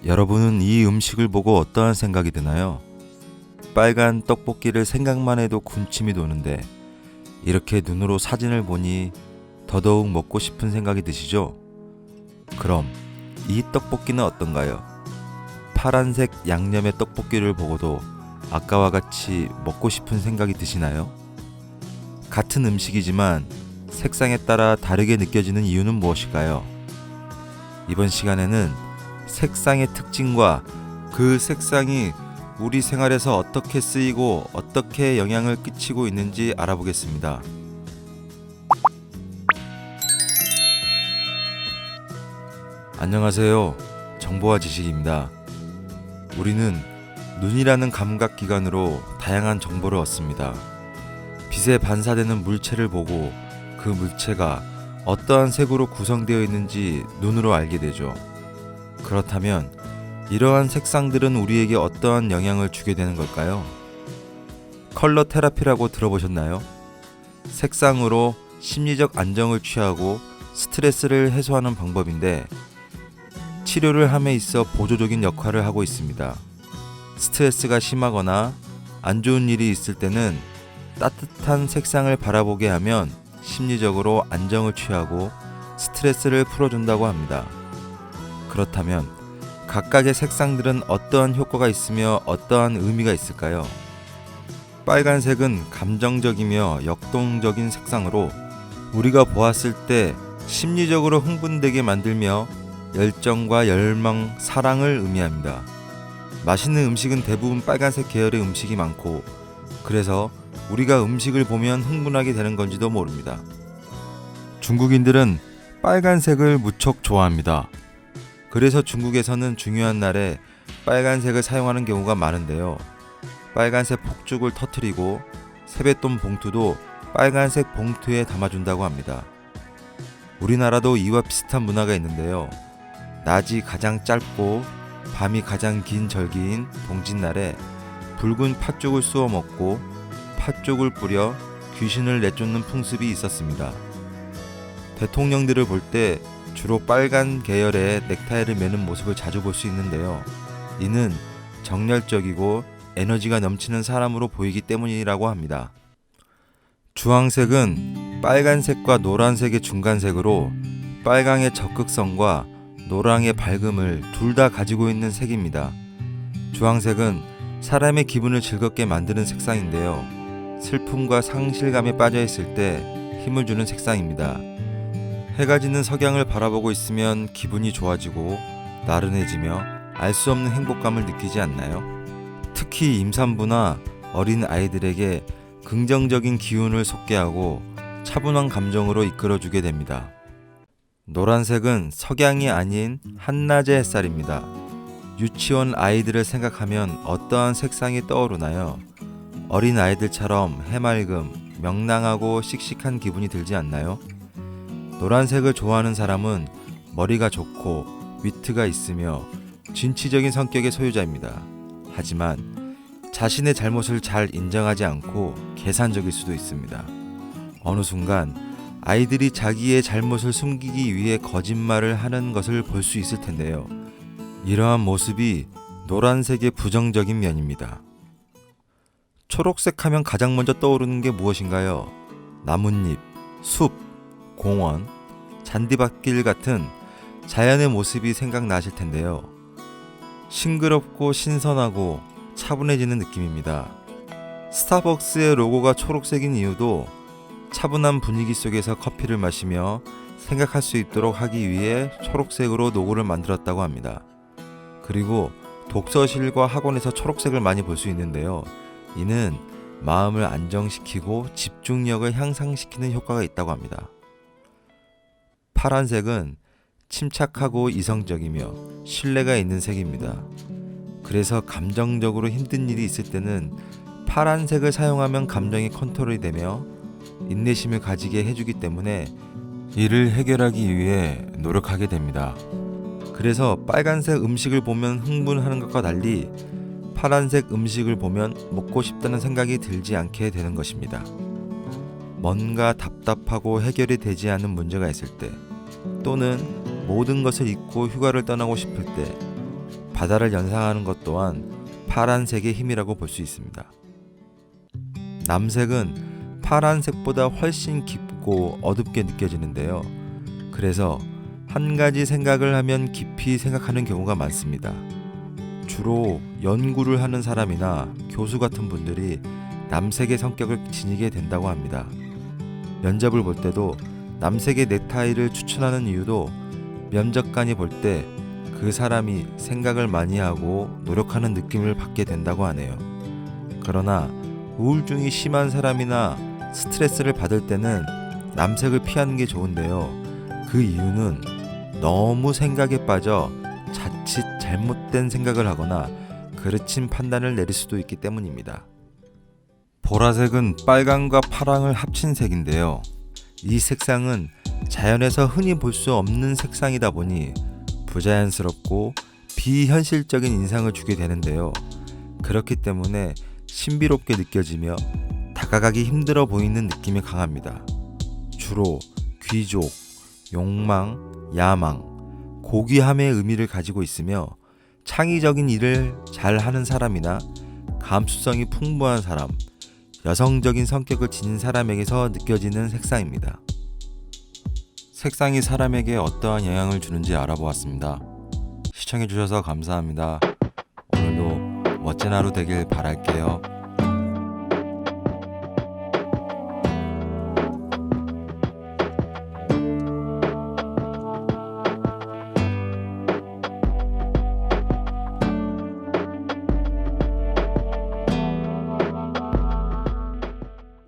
여러분은 이 음식을 보고 어떠한 생각이 드나요? 빨간 떡볶이를 생각만 해도 군침이 도는데 이렇게 눈으로 사진을 보니 더더욱 먹고 싶은 생각이 드시죠? 그럼 이 떡볶이는 어떤가요? 파란색 양념의 떡볶이를 보고도 아까와 같이 먹고 싶은 생각이 드시나요? 같은 음식이지만 색상에 따라 다르게 느껴지는 이유는 무엇일까요? 이번 시간에는 색상의 특징과 그 색상이 우리 생활에서 어떻게 쓰이고 어떻게 영향을 끼치고 있는지 알아보겠습니다. 안녕하세요. 정보와 지식입니다. 우리는 눈이라는 감각기관으로 다양한 정보를 얻습니다. 빛에 반사되는 물체를 보고 그 물체가 어떠한 색으로 구성되어 있는지 눈으로 알게 되죠. 그렇다면 이러한 색상들은 우리에게 어떠한 영향을 주게 되는 걸까요? 컬러 테라피라고 들어보셨나요? 색상으로 심리적 안정을 취하고 스트레스를 해소하는 방법인데 치료를 함에 있어 보조적인 역할을 하고 있습니다. 스트레스가 심하거나 안 좋은 일이 있을 때는 따뜻한 색상을 바라보게 하면 심리적으로 안정을 취하고 스트레스를 풀어준다고 합니다. 그렇다면 각각의 색상들은 어떠한 효과가 있으며 어떠한 의미가 있을까요? 빨간색은 감정적이며 역동적인 색상으로 우리가 보았을 때 심리적으로 흥분되게 만들며 열정과 열망, 사랑을 의미합니다. 맛있는 음식은 대부분 빨간색 계열의 음식이 많고 그래서 우리가 음식을 보면 흥분하게 되는 건지도 모릅니다. 중국인들은 빨간색을 무척 좋아합니다. 그래서 중국에서는 중요한 날에 빨간색을 사용하는 경우가 많은데요. 빨간색 폭죽을 터뜨리고 세뱃돈 봉투도 빨간색 봉투에 담아준다고 합니다. 우리나라도 이와 비슷한 문화가 있는데요. 낮이 가장 짧고 밤이 가장 긴 절기인 동짓날에 붉은 팥죽을 쑤어 먹고 팥죽을 뿌려 귀신을 내쫓는 풍습이 있었습니다. 대통령들을 볼 때 주로 빨간 계열의 넥타이를 매는 모습을 자주 볼 수 있는데요. 이는 정열적이고 에너지가 넘치는 사람으로 보이기 때문이라고 합니다. 주황색은 빨간색과 노란색의 중간색으로 빨강의 적극성과 노랑의 밝음을 둘 다 가지고 있는 색입니다. 주황색은 사람의 기분을 즐겁게 만드는 색상인데요. 슬픔과 상실감에 빠져 있을 때 힘을 주는 색상입니다. 해가 지는 석양을 바라보고 있으면 기분이 좋아지고 나른해지며 알 수 없는 행복감을 느끼지 않나요? 특히 임산부나 어린 아이들에게 긍정적인 기운을 솟게 하고 차분한 감정으로 이끌어주게 됩니다. 노란색은 석양이 아닌 한낮의 햇살입니다. 유치원 아이들을 생각하면 어떠한 색상이 떠오르나요? 어린 아이들처럼 해맑음, 명랑하고 씩씩한 기분이 들지 않나요? 노란색을 좋아하는 사람은 머리가 좋고 위트가 있으며 진취적인 성격의 소유자입니다. 하지만 자신의 잘못을 잘 인정하지 않고 계산적일 수도 있습니다. 어느 순간 아이들이 자기의 잘못을 숨기기 위해 거짓말을 하는 것을 볼 수 있을 텐데요. 이러한 모습이 노란색의 부정적인 면입니다. 초록색 하면 가장 먼저 떠오르는 게 무엇인가요? 나뭇잎, 숲, 공원, 잔디밭길 같은 자연의 모습이 생각나실 텐데요. 싱그럽고 신선하고 차분해지는 느낌입니다. 스타벅스의 로고가 초록색인 이유도 차분한 분위기 속에서 커피를 마시며 생각할 수 있도록 하기 위해 초록색으로 로고를 만들었다고 합니다. 그리고 독서실과 학원에서 초록색을 많이 볼 수 있는데요. 이는 마음을 안정시키고 집중력을 향상시키는 효과가 있다고 합니다. 파란색은 침착하고 이성적이며 신뢰가 있는 색입니다. 그래서 감정적으로 힘든 일이 있을 때는 파란색을 사용하면 감정이 컨트롤이 되며 인내심을 가지게 해주기 때문에 이를 해결하기 위해 노력하게 됩니다. 그래서 빨간색 음식을 보면 흥분하는 것과 달리 파란색 음식을 보면 먹고 싶다는 생각이 들지 않게 되는 것입니다. 뭔가 답답하고 해결이 되지 않은 문제가 있을 때 또는 모든 것을 잊고 휴가를 떠나고 싶을 때 바다를 연상하는 것 또한 파란색의 힘이라고 볼 수 있습니다. 남색은 파란색보다 훨씬 깊고 어둡게 느껴지는데요. 그래서 한 가지 생각을 하면 깊이 생각하는 경우가 많습니다. 주로 연구를 하는 사람이나 교수 같은 분들이 남색의 성격을 지니게 된다고 합니다. 면접을 볼 때도 남색의 넥타이를 추천하는 이유도 면접관이 볼 때 그 사람이 생각을 많이 하고 노력하는 느낌을 받게 된다고 하네요. 그러나 우울증이 심한 사람이나 스트레스를 받을 때는 남색을 피하는 게 좋은데요. 그 이유는 너무 생각에 빠져 자칫 잘못된 생각을 하거나 그르친 판단을 내릴 수도 있기 때문입니다. 보라색은 빨강과 파랑을 합친 색인데요. 이 색상은 자연에서 흔히 볼 수 없는 색상이다 보니 부자연스럽고 비현실적인 인상을 주게 되는데요. 그렇기 때문에 신비롭게 느껴지며 다가가기 힘들어 보이는 느낌이 강합니다. 주로 귀족, 욕망, 야망, 고귀함의 의미를 가지고 있으며 창의적인 일을 잘하는 사람이나 감수성이 풍부한 사람, 여성적인 성격을 지닌 사람에게서 느껴지는 색상입니다. 색상이 사람에게 어떠한 영향을 주는지 알아보았습니다. 시청해주셔서 감사합니다. 오늘도 멋진 하루 되길 바랄게요.